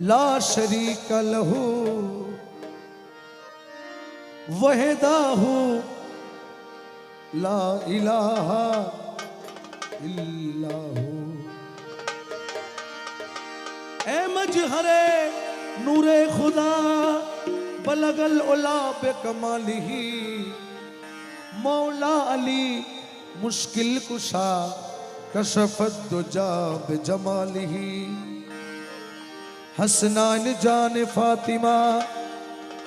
ला शरीक लहू वहदाहू ला इलाहा इल्लाहू। ए मजहरे नूरे खुदा बलगल उला बेकमालिही मौला अली मुश्किल कुशा कशफत दुजा बेजमालिही। हसनान जान फातिमा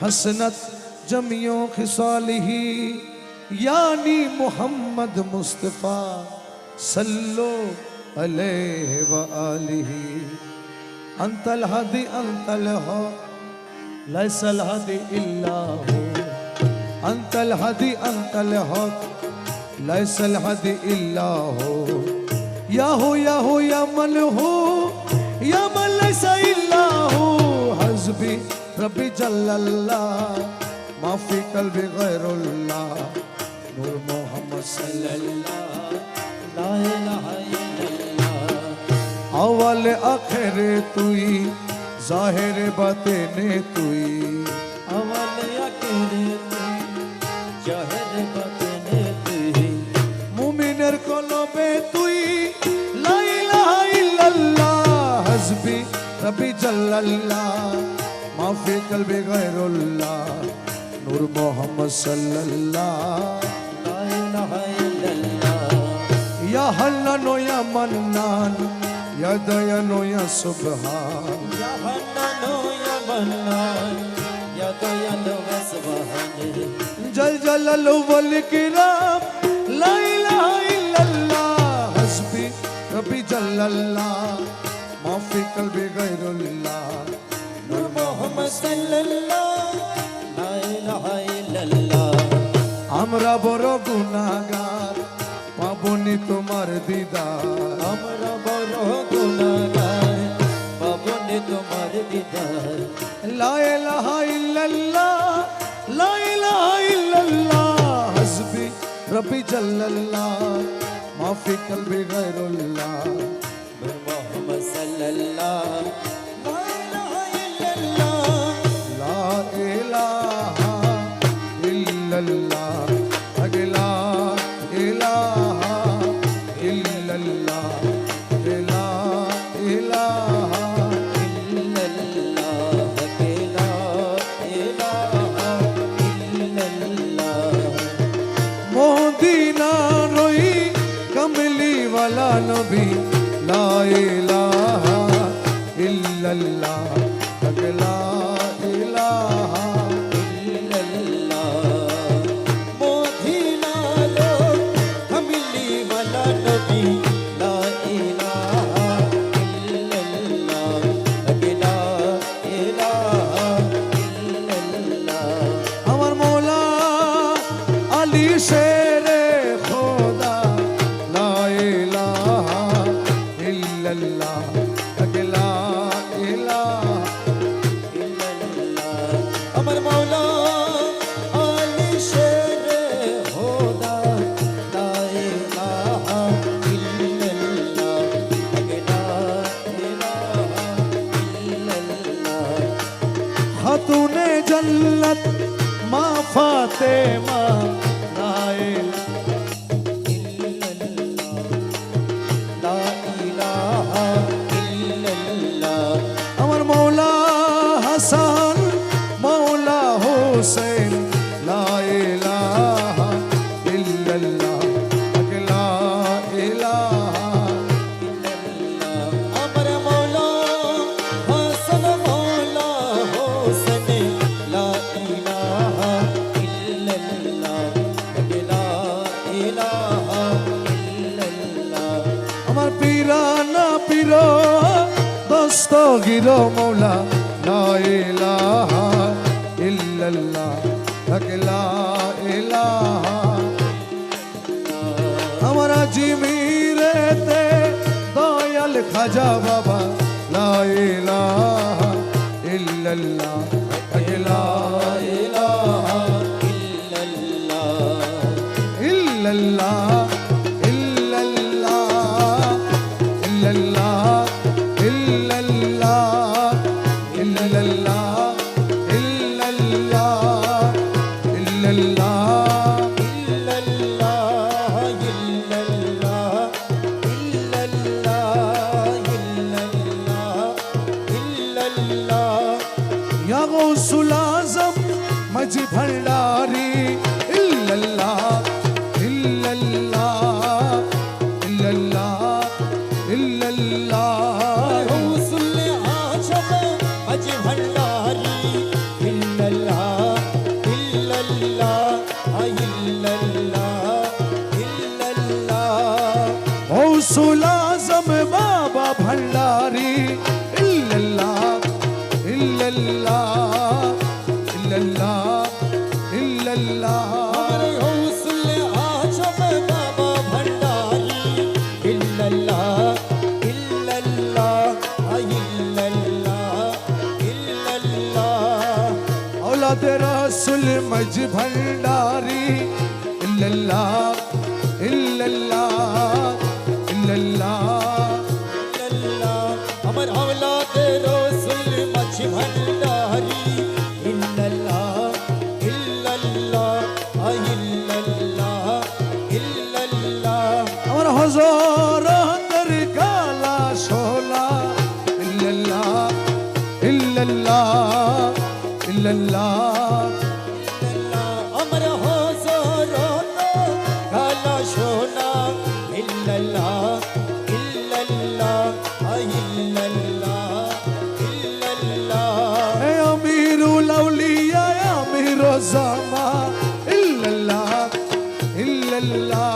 हसनत जमियों खिसालिही यानी मुहम्मद मुस्तफ़ा सल्लो अलैहि व आलिही। अंतल हदी अंतल हो लैसल हदी इल्ला हो। अंतल हदी अंतल हो लैसल हदी इल्ला हो। या मन हो या मन लैसा इल्ला हो। हस्बी रब्बी जल्लल्लाह माफी कल्बी गैरुल्लाह नूर मोहम्मद सल्लल्लाह ला इलाहा इल्लल्लाह। अव्वल आखिर तुई ज़ाहिर बातिन तुई। अव्वल आखिर तुई ज़ाहिर बातिन तुई। मुमिनर क़ल्बे तुई ला इलाहा इल्लल्लाह। हस्बी रब्बी जल्लल्लाह माफी कल्बी गैरुल्लाह नूर मोहम्मद सल्लल्लाह ला इलाहा इल्लल्लाह। या हन्नान या मन्नान या दयानो या सुबहान। या हन्नान या मन्नान या दयानो या सुबहान। जल जलालु वल किराम ला इलाहा इल्लल्लाह। हस्बी रब्बी जल्लल्लाह माफी कल्बी गैरुल्लाह नूर मोहम्मद सल्लल्लाह ला इलाहा इल्लल्लाह। আমরা বড় গুনাহগার পাবনি তোমার দিদার। আমরা বড় গুনাহগার পাবনি তোমার দিদার। লা ইলাহা ইল্লাল্লাহ লা ইলাহা ইল্লাল্লাহ। হসবি রব্বি জাল্লাল্লাহ মাফি কলবি গায়রুল্লাহ নূর মোহাম্মদ সাল্লাল্লাহ লা ইলাহা ইল্লাল্লাহ। লা ইলাহা ইল্লাল্লাহ আগলা ইলাহা ইল্লাল্লাহ লা ইলাহা ইল্লাল্লাহ লা ইলাহা ইল্লাল্লাহ। मोदीना रोई कमली वाला नबी ला इलाहा इल्लल्लाह ला इलाहा इल्लल्लाह। मोदीना लो कमली वाला नबी ला इलाहा इल्लल्लाह ला इलाहा इल्लल्लाह। আমার মৌলা আলী শেরে খোদা লা ইলাহা ইল্লাল্লাহ লা ইলাহা इल्लल्लाह। अमर मौला आली शेरे होदा ला इलाहा इल्लल्लाह ला इलाहा इल्लल्लाह। खातूने जन्नत माँ फातिमा ला इलाहा इल्लल्लाह ला इलाहा इल्लल्लाह। আমার মৌলা হাসান মৌলা হোসেন লা ইলাহা ইল্লাল্লাহ লা ইলাহা अमर मौला हसन मौला होसन ला इलाहा इल्लल्लाह ला इलाहा इल्लल्लाह। আমার পীরানা পীরো দস্তগীর মৌলা লা ইলাহা ইল্লাল্লাহ লা ইলাহা। আমার জিমিরেতে দয়াল খাজা বাবা লা ইলাহা ইল্লাল্লাহ লা ইলাহা ইল্লাল্লাহ ইল্লাল্লাহ ইল্লাল্লাহ ইল্লাল্লাহ गौसुल आजम मजी भंडारी इल्लल्लाह इल्लल्लाह इल्लल्लाह इल्लल्लाह गौसुल आजम मजी भंडारी इल्लल्लाह इल्लल्लाह इल्लल्लाह इल्लल्लाह गौसुल आजम बाबा भंडारी इल्लल्लाह इल्लल्लाह इल्लल्लाह इल्लल्लाह हमारे गौसुल आजम बाबा भंडारी इल्लल्लाह इल्लल्लाह इल्लल्लाह इल्लल्लाह औलाद रसूल मज भंडारी इल्लल्लाह इल्लल्लाह इल्लल्लाह अमर औलाद रसूल मच भंडारी इल्लल्लाह इल्लल्लाह इल्लल्लाह इल्लल्लाह और हुजूर अंदर काला शोला इल्लल्लाह इल्लल्लाह इल्लल्लाह अमर हुजूर काला सोना इल्लल्लाह इल्लल्लाह इल्लल्लाह इल्लल्लाह ए अमीरुल औलिया अमीरो ज़मा इल्लल्लाह इल्लल्लाह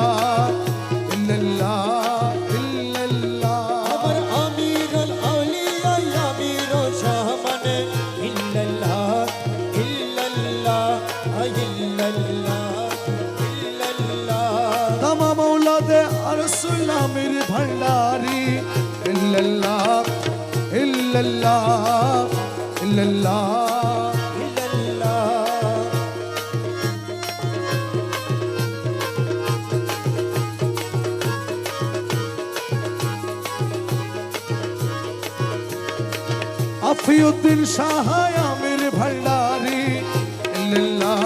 इल्लल्लाह इल्लल्लाह अमर अमीरुल औलिया अमीरो शामन इल्लल्लाह इल्लल्लाह इल्लल्लाह इल्लल्लाह तमाम औलाद रसूल आमिर भंडारी इल्लल्लाह इल्लल्लाह इल्लल्लाह इल्लल्लाह अफीउद्दीन शाह आमिर भंडारी इल्लल्लाह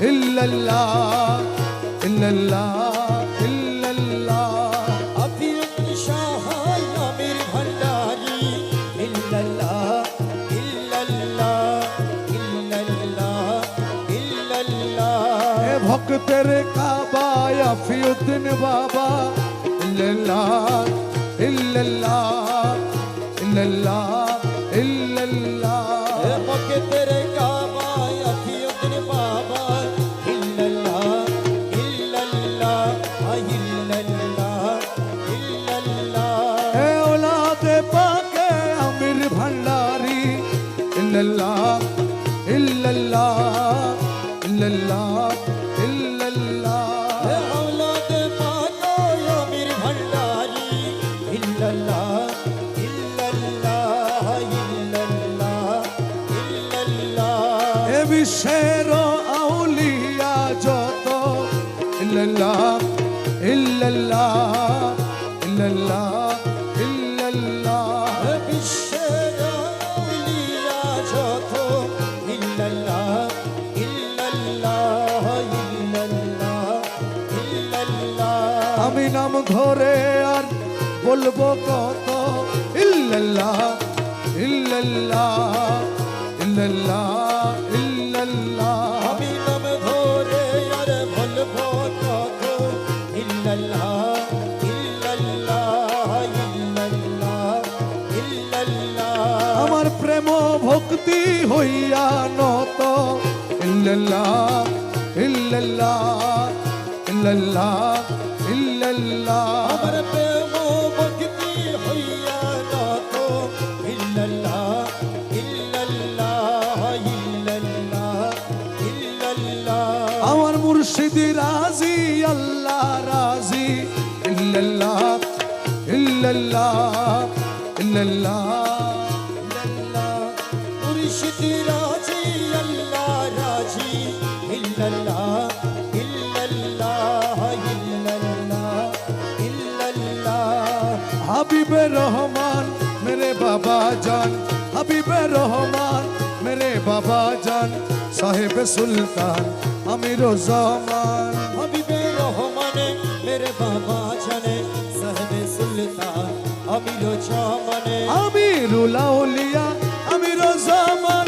इल्लल्लाह इल्लल्लाह इल्लल्लाह अफीउद्दीन शाह आमिर भंडारी इल्लल्लाह इल्लल्लाह इल्लल्लाह इल्लल्लाह ए भक्तेर काबा अफीउद्दीन बाबा इल्लल्लाह इल्लल्लाह इल्लल्लाह इल्लल्लाह मके तेरे काबा अफीउद्दीन बाबा इल्लल्लाह इल्लल्लाह इल्लल्लाह इल्लल्लाह ए औलाद पाके आमिर भंडारी इल्लल्लाह इल्लल्लाह इल्लल्लाह इल्लल्लाह औलाद पाको आमिर भंडारी इल्लल्लाह इल्लल्लाह इल्लल्लाह इल्लल्लाह ए বিশ্বের আউলিয়া যত ইল্লাল্লাহ ইল্লাল্লাহ ইল্লাল্লাহ ইল্লাল্লাহ বিশ্বের আউলিয়া যত ইল্লাল্লাহ ইল্লাল্লাহ ইল্লাল্লাহ ইল্লাল্লাহ আমি নাম ধরে আর বলবো কত ইল্লাল্লাহ ইল্লাল্লাহ ইল্লাল্লাহ ইল্লাল্লাহ আমি নাম ধরে আর বলবো কত ইল্লাল্লাহ ইল্লাল্লাহ ইল্লাল্লাহ ইল্লাল্লাহ আমার প্রেম ভক্তি হইয়া নত ইল্লাল্লাহ ইল্লাল্লাহ ইল্লাল্লাহ ইল্লাল্লাহ আমার প্রেম ভক্তি হইয়া নত ইল্লাল্লাহ ইল্লাল্লাহ ইল্লাল্লাহ ইল্লাল্লাহ আমার মুর্শিদ রাজি আল্লাহ রাজি ইল্লাল্লাহ ইল্লাল্লাহ ইল্লাল্লাহ মুর্শিদ রাজি আল্লাহ রাজি ইল্লাল্লাহ ইল্লাল্লাহ ইল্লাল্লাহ ইল্লাল্লাহ হাবিবে রহমান মেরে বাবা জান হাবিবে রহমান মেরে বাবা জান সাহেব সুলতান আমির জামান হাবিবে রহমানে মেরে বাবা জানে সাহেবে সুলতান আমির জামানে আমিরুল আউলিয়া আমির জামান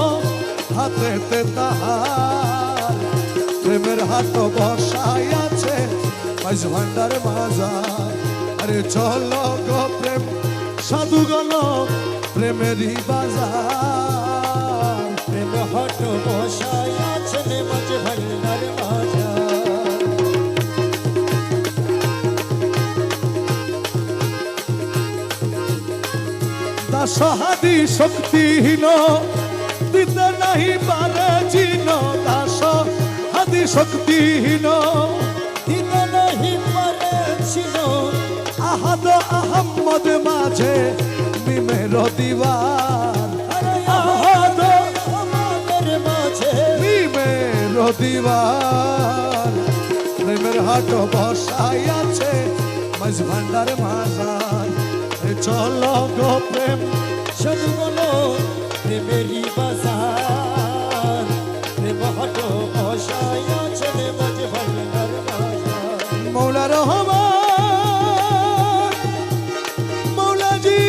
প্রেমের হাট বসাই আছে মাঝ ভান্ডার বাজার। আরে চলো গো প্রেম সাধুগণ প্রেমেরই বাজার। প্রেম হাট বসাই আছেন মাঝ ভান্ডার বাজার। দাসহাদি শক্তিহীন দিতে নাহি পারে চিন। দাসহাদি শক্তিহীন দিতে নাহি পারে চিন। আহাদ আহম্মদ মাঝে মিমের দিবার। আহাদ আমাদের মাঝে মিমের দিবার। প্রেমের হাট বসাই আছে মাঝ ভান্ডার বাজার। চলো গো প্রেম সাধুগণ প্রেমেরই বাজার। প্রেম হাট বসাই আছেন মাঝ ভান্ডার বাজার। মৌলা রহমান মৌলাজি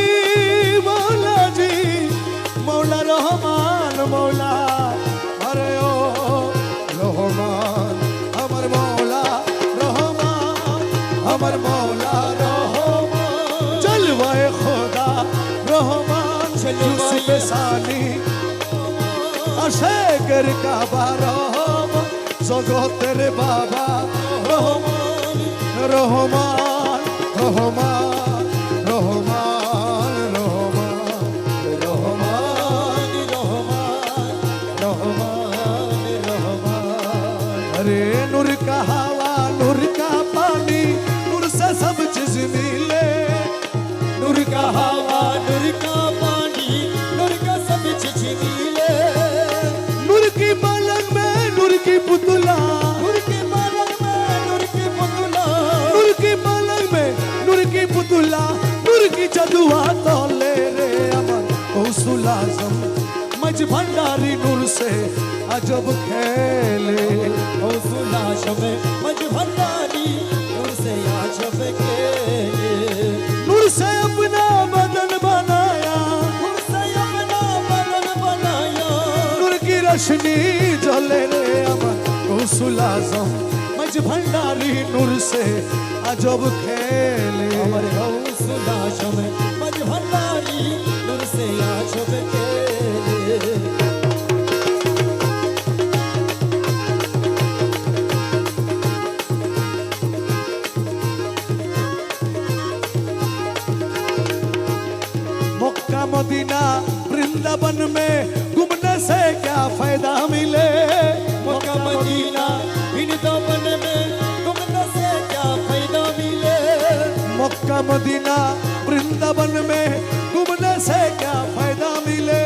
মৌলাজি মৌলা রহমান মৌলা। আরে ও রহমান আমার মৌলা রহমান আমার মৌলা রহমান। জলওয়ায়ে খোদা রহমান ইউসুফ সানি আশেকের কাবা রহমান জগতের বাবা রহমান রহমান রহমান রহমান রহমান রহমান রহমান রহমান। अरे नूर का हवा नूर का पानी नूर से सब चीज मिले। नूर का हवा नूर का पानी नूर का सब चीज मिले। नूर की पलंग में नूर की पुतला। नूर के पलंग में नूर की पुतला। नूर की पलंग में नूर की पुतला। नूर की जदुआ तोले रे अमर गौसुल आजम मज भंडारी नूर से अजब खेले। गौसुल आजम मज भंडारी नूर से आजब खेले। नूर से अपना बदन बनाया। नूर से अपना बदन बनाया। नूर की रोशनी जले रे अमर गौसुल आजम मज भंडारी नूर से अजब खेले। अमर गौसुल आजम मज भंडारी नूर से आजब खेले। मक्का मदीना वृंदावन में घूमने से क्या फायदा मिले। मक्का मदीना वृंदावन में घूमने से क्या फायदा मिले। मक्का मदीना वृंदावन में घूमने से क्या फायदा मिले।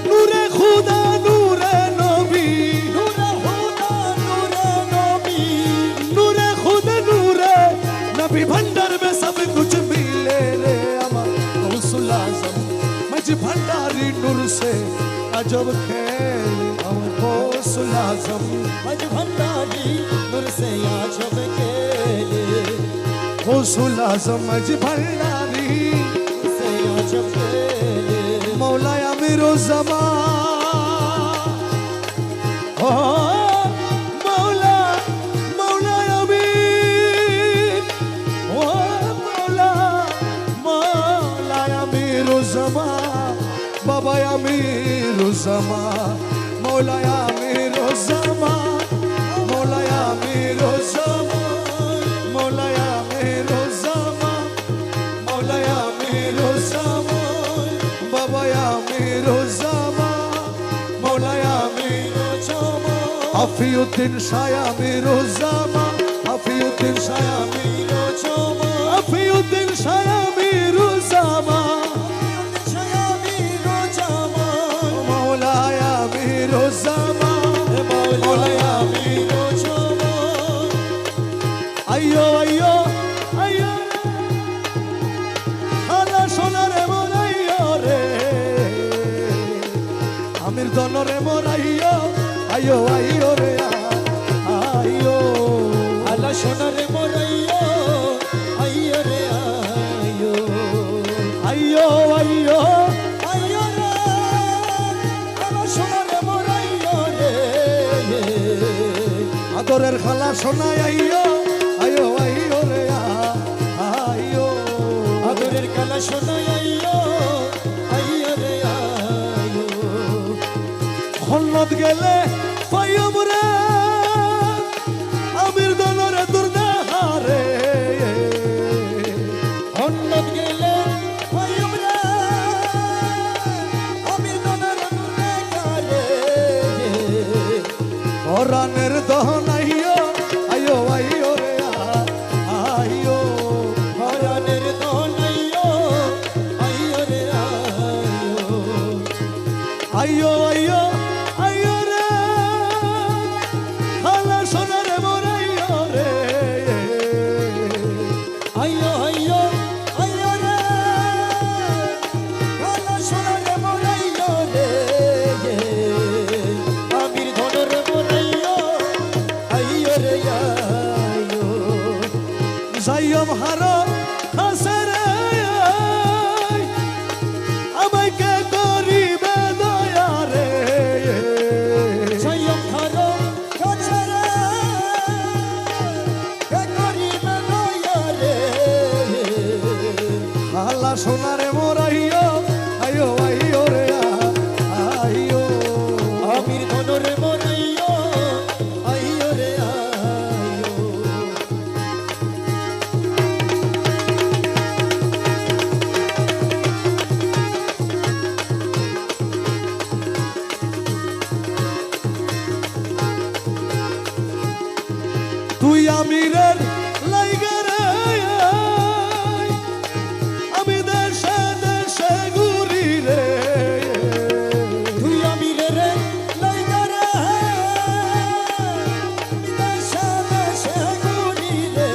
नूरे खुदा नूरे नबी नूरे खुदा नूरे नबी। नूरे खुदा नूरे नबी भंडार में सब कुछ मिले रे अमर गौसुल आजम मज भंडारी नूर से अजब खेले। अमर गौसुल आजम मज भंडारी नूर से आजब खेले। गौसुल आजम मज भंडारी नूर से आजब खेले। मौला अमीरो ज़मा ओ मौला मौला अमीर ओ मौला मौला अमीरो ज़मा बाबा अमीरो ज़मा मौला अमीरो ज़मा मौला अमीरो ज़मा मौला अमीरो ज़मा मौला अमीरो ज़मा बाबा अमीरो ज़मा मौला अमीरो ज़मा हफीउद्दीन शाह अमीरो ज़मा हफीउद्दीन शाह अमीरो ज़मा हफीउद्दीन शाह अमीरो ज़मा मौला अमीरो ज़मा मौला अमीरो ज़मा। अयो अयो अयो हाला सोनारे मोराइयो रे आमिर दोनरे मोराइयो अयो अयो रे अयो आला सोनारे मोराइयो आइयो रे आइयो। अयो अयो आइयो रे आला सोनारे मोराइयो रे আদরের খালা শোনাই আইও আইও আইও রে আইও আদরের কালা শোনাই আইও আইও রে আইও হন্নত গেলে পাইও রে আমির দনরে তোর দেহারে হন্নত গেলে আইও রে আমি দনের নুরে কারে পরাণের দহন আইও আইও আইও রে আইও হরানের দন আইও আইও রে আইও আইও আইও আইও রে খালা সোনারে মোরাইও রে আইও আইও আইও রে কালা সোনারে মোরাইও রে আমির ধনরে মোরাইও আইও রে আইও যাইম হারো হাসরে আমাকে করিবে দয়া রে সয়ম খারো কাছরে কে করিবে দয়া রে খালা সোনারে মোরাইও আইও আইও রে আইও আমির ধনরে মোরাইও আইও রে আইও তুই আমিরের লাইগা রে আমি দেশে দেশে ঘুরি রে তুই আমিরে রে লাইগা রে দেশে দেশে ঘুরি রে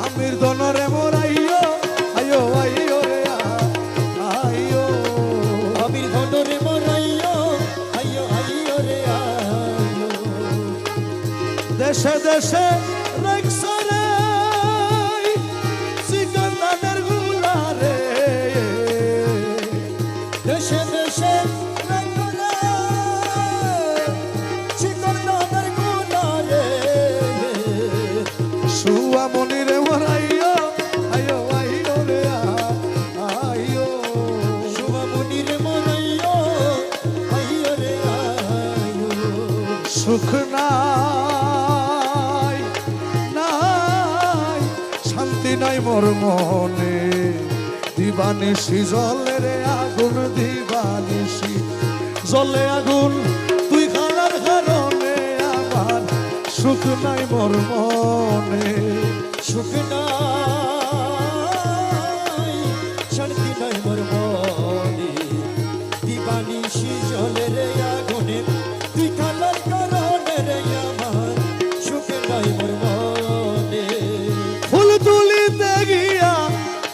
আমির দনরে মোরাইও আইও আইও রে আইও আমির ধনরে মোরাইও আইও আইও রে আইও দেশে দেশে রাখসরে সিকন্দানের গুলা রে দেশে দেশে লাইগা রে চিকন দাদার গুলা রে সুয়া মনিরে মোরাইও আইও আইও রে আইও শুভমনিরে মোরাইও আইও রে আইও সুখ নাই নাই শান্তি নাই মোর মনে দিবানিশি জলে রে আগুন দিবানিশি জলে আগুন তুই খালার কারণে আমার সুখ নাই মোর মনে সুখ নাই শান্তি নাই মোর মনে দিবানিশি জলে রে আগুনে তুই কালার কারণে রে আমার সুখ নাই মোর মনে ফুল তুলিতে গিয়া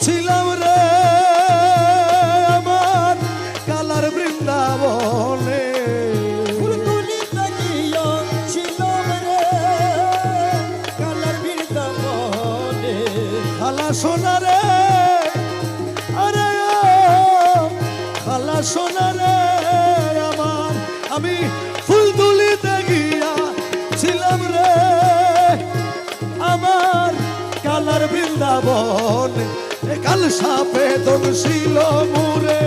ছিলাম রে আমার কালার বৃন্দাবনে ফুল তুলি লাগিয়া ছিলাম রে কালার বৃন্দাবনে খালা সোনা রে আরে ও খালা সোনা রে আমার আমি ফুল তুলিতে গিয়া ছিলাম রে আমার কালার বৃন্দাবন কাল সাপে দংশিল মুরে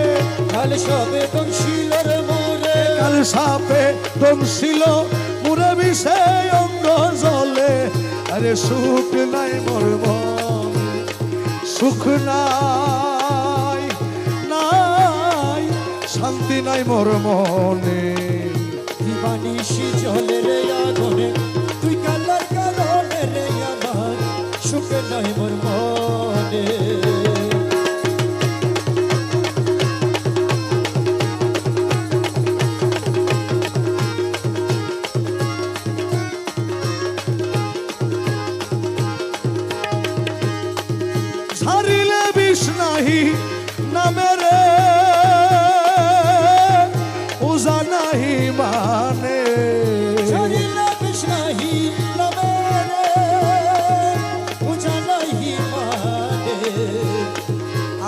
কাল সবে তংশিলর মোরে কাল সাপে দংশিল মুরে বিষে অঙ্গ জলে আরে সুখ নাই মোর মনে সুখ নাই নাই শান্তি নাই মোর মনে দিবানিশি জলে রে আগুনে তুই কালার কারণে রে আমার সুখ নাই মোর মনে ছাড়িলে বিষ নাহি নামে রে উজা নাহি মানে ছাড়িলে বিষ নাহি নামে রে উজা নাহি মানে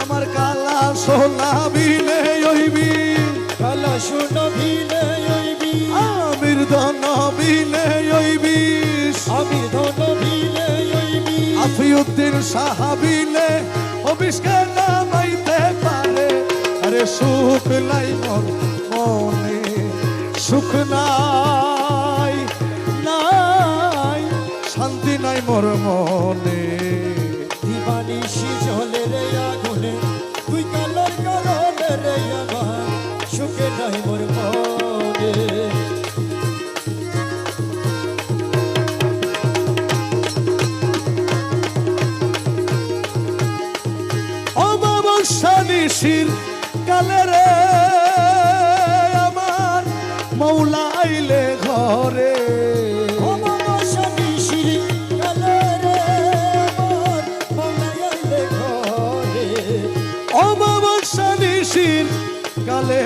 আমার কালা সোনা বিনে হইবি কালা শুনবিলে আইবি আমির ধন বিলে ওই বিষ আমির ধন বিলে ওই বিষ আফিউদ্দিন সাহাবিলে অবিষ্কে নামাইতে পারে আরে সুখ নাই মন মনে সুখ নাই নাই শান্তি নাই মোর মনে দিবানিশি জলে রে আগুনে তুই কালার কারণে রে আমার সুখে নাই মোর মনে অমাবস্যা নিশির কালে রে আমার মৌলা আইলে ঘরে অমাবস্যা নিশির কালে রে আমার মৌলা আইলে ঘরে অমাবস্যা নিশির কালে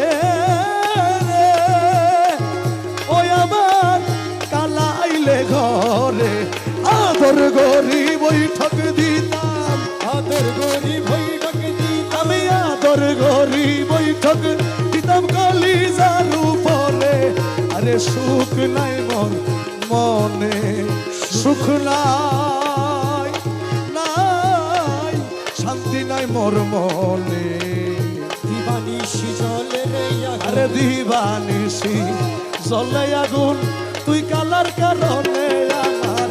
রে ওই আমার কালা আইলে ঘরে আদর গরি বৈঠক দিতাম আদর গরি বৈঠক দিতাম আমি আদর গরি বৈঠক দিতাম কলিজার উপরে আরে সুখ নাই মন মনে সুখ নাই নাই শান্তি নাই মোর মনে দিবানিশি জলে রে আরে আগুনে দিবানিশি জলে আগুন তুই কালার কারণে আমার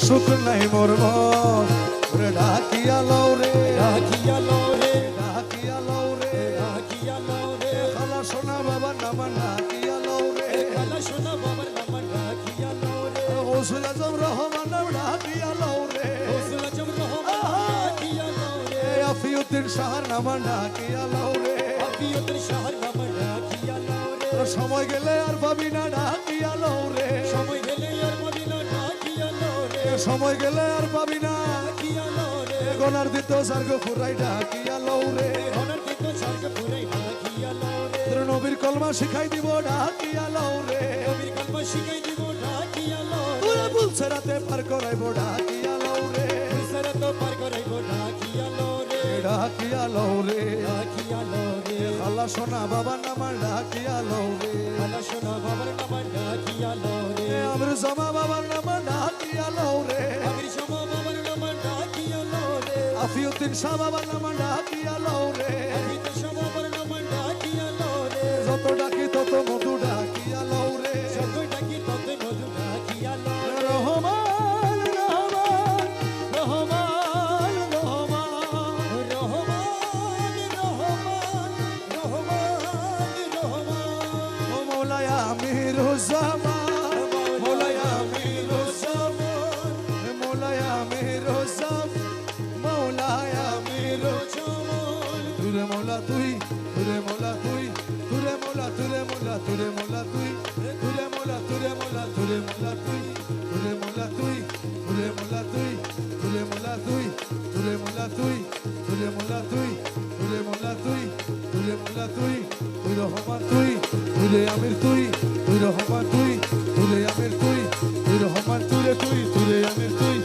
সুখ নাই মোর মন ওরে ডাকিয়া লও রে ডাকিয়া লও রে ডাকিয়া লও রে ডাকিয়া লও রে খালা সোনা বাবা নামা ডাকিয়া লও রে কালা সোনা বাবার নাম ডাকিয়া লও রে গৌসুল আজম রহমান নাম ডাকিয়া লও রে গৌসুল আজম রহমান ডাকিয়া লও রে আফিউদ্দিন শাহর নাম ডাকিয়া লও রে আবিয়তের শহর নাম ডাকিয়া লও রে সময় গেলে আর পাবি না ডাকিয়া লও রে সময় গেলে আর মদিনা ডাকিয়া লও রে সময় গেলে আর পাবি না ডাকিয়া লও রে গনার দিত সার্গ ফুরাই ডাকিয়া লও রে ঘনার দিত স্বর্গ পুরাই ডাকিয়া লও রে তোর নবীর কলমা শিখাই দিব ডাকিয়া লও রে নবীর কলমা শিখাই দিব ডাকিয়া লও রে তুই বলছে রাতে পার করাইব ডাকিয়া লও রে বিসরা তো পার করাইব ডাকিয়া লও রে ডাকিয়া লও রে ডাকিয়া লও রে আল্লাহ সোনা বাবা নামার ডাকিয়া লও রে কালা সোনা বাবার নাম ডাকিয়া লও রে আমর জমা বাবার নামার ডাকিয়া লও রে আমির শমা বাবার নাম ডাকিয়া লও রে আফিউদ্দিন শাহ বাবার নামার ডাকিয়া লও রে আমির শমা বাবার নাম ডাকিয়া লও রে যত ডাকি তত মধু ডাকিয়া লও রে যত ডাকি তত মধু ডাকিয়া লও রে রহমান রহমান রহমান রহমান রহমান রহমান রহমান রহমান ও মৌলায় আমির জামান মৌলায় আমির জামান মৌলায় আমির জামান মৌলায় আমির জমল তুরে মৌলা তুই তুরে মৌলা তুই তুরে মৌলা তুরে মৌলা তুরে মৌলা তুই তুরে মৌলা তুরে মৌলা তুরে মৌলা তুই তুরে মৌলা তুই তুরে মৌলা তুই তুরে মৌলা তুই তুরে মৌলা তুই তুরে মৌলা তুই তুরে মৌলা তুই তুরে মৌলা তুই তুই রহমান তুই তুরে আমির তুই তুই রহমান তুই তুরে আমির তুই তুই রহমান তুরে তুই তুরে আমির তুই